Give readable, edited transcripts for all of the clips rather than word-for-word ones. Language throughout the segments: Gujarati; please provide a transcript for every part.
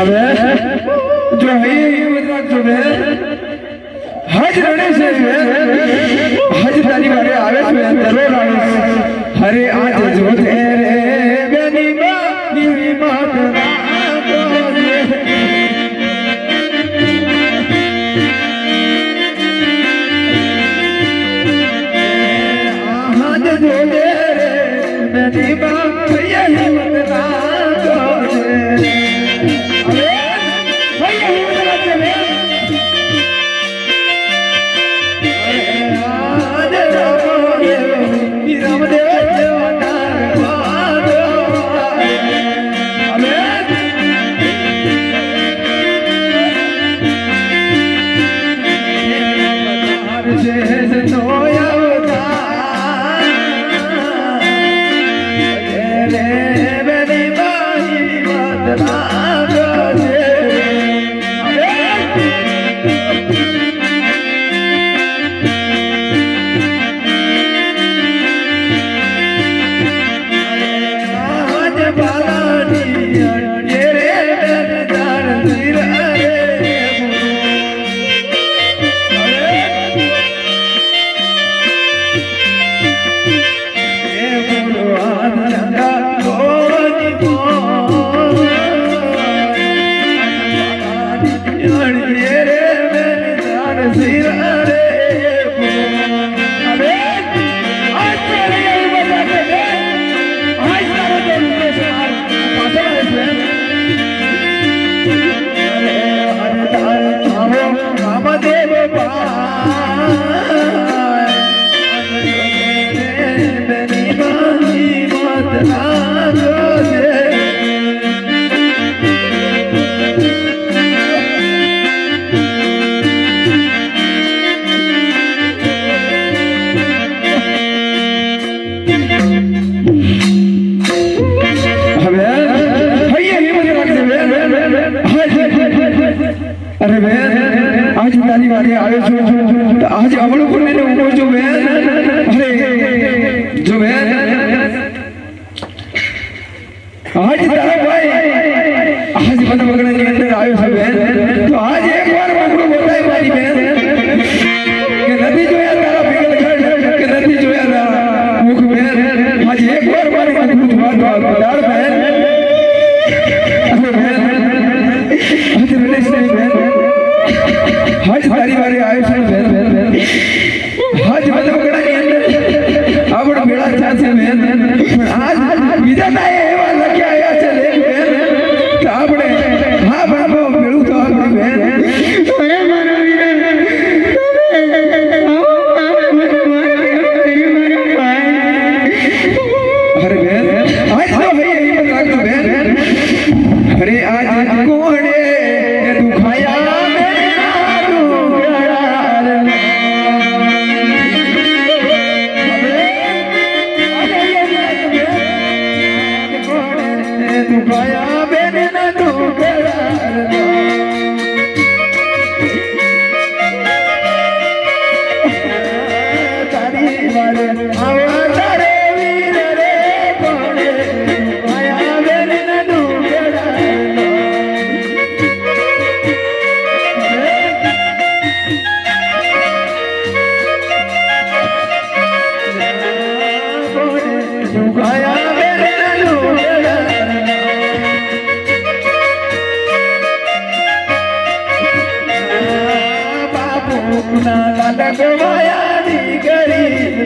હવે જો હે મતલબ જો બે હજ રડે છે હજ તારી વારે આવે છે જરૂર આવે હરે આજ જો તેરે બેની ની માત આજ જો તેરે બેની માત યહી મત अरे बहन आज तारी वाले आवे छो आज अमल करने ने उठो जो बहन अरे जो बहन आज तारा भाई आज बंद पकड़ने के अंदर आयो छो बहन तो आज एक बार पकड़ो बोलता है मारी बहन कि नदी जो है तारा पिघल गई कि नदी जो है तारा मुख बहन आज एक बार मारी कुछ बात बता बहन आज रिलेश नहीं बहन हज तारी वाले आए छे बहन हज बंद पकड़ा के अंदर आवड़ बेड़ा था छे बहन आज विधाता एवा लख्या आया छे ले बहन तो आपणे हां बाबा बेड़ू तो आपणी बहन अरे मारा अरे बहन आज तो है हिम्मत राख बहन अरे आज कोने दुखाया लगवाया दी गरीब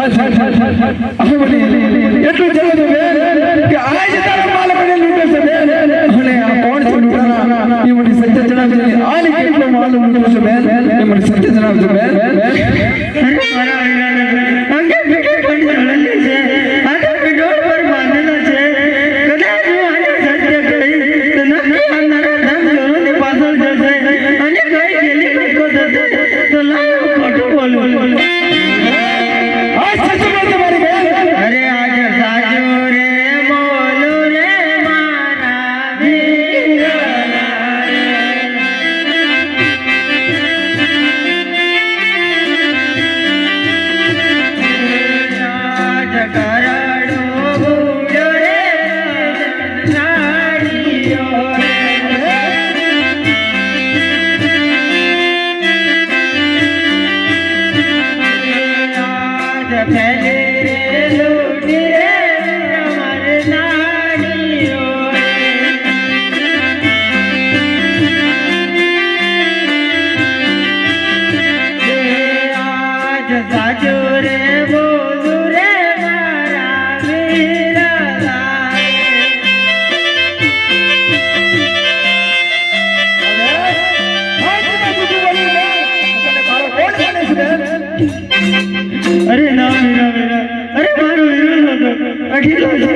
હા મને એટલું જણાવજો બેન કે આજ તારો માલ મને લૂટે છે બેન અને આ કોણ છે લૂંટનારા એ મને સત્ય જણાવજો આને કેટલો માલ લૂટ્યો છે બેન એ મને સત્ય જણાવજો બેન અંગે બેટે પણ ચડેલી છે આને પેટોડ પર બાંધેલા છે કદાચ હું આને સત્ય કહી તો નક્કી આ મારા ધન ચોરોની પાછળ જશે અને કઈ ગેલી કટકો થશે તો લાવ ખોટું બોલું આ સત્ય બોલ તમારી બેન અરે આજ સાચું રે બોલું રે મારા વીરા કરડો બુડો રે નાડીઓ આજ ફેલે રે લૂટી રે અમાર નાડીઓ આજ સાચો રે બોલું રે મારા વીરા અરે ના વીરા અરે મારો વીરો હતો અઢીલો છે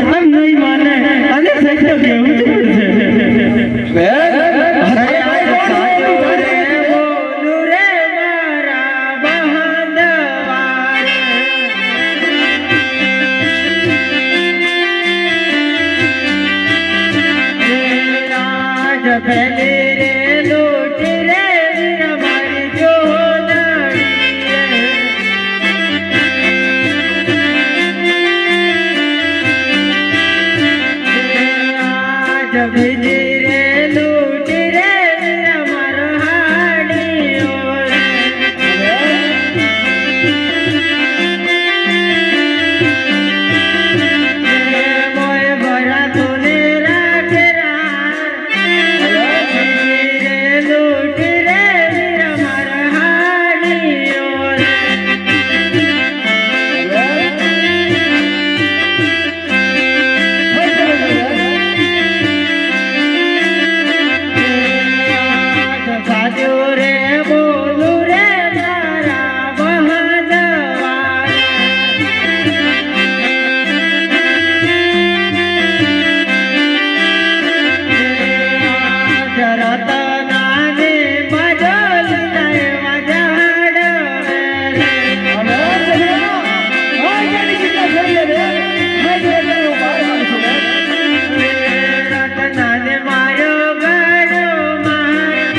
આમ નહીં માને અને સત્ય કેવું જ પડશે બેન અરે આ બોલું રે મારા બહાદવાર રાજ ફેલી રે લૂટી રે વીરા મારી જોનારી આજ બીજી રે લૂટી રે વીરા મારો હાડીઓ મોય ભરા તુને રાખે રે લૂટી રે વીરા મારા હાડીઓ સાચો રે બોલું રે મારા બહાદવાર રતનાને બદલ વજાડ રતનાને માયો ગણો માર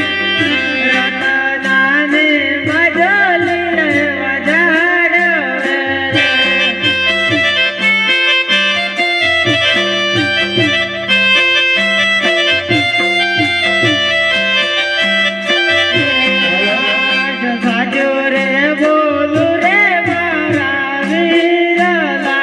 રતનાને બદલ વજાડ સાચો રે બોલું રે મારા વીરા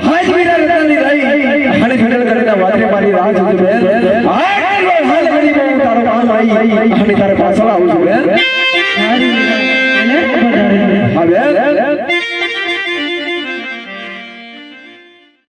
હાજ વીરા રતનની રહી હણે ફેડલ કરીને વાદરે મારી રાહ જોજો બેન હાલ હાલ ઘડી બહુ તારો હાલ આવી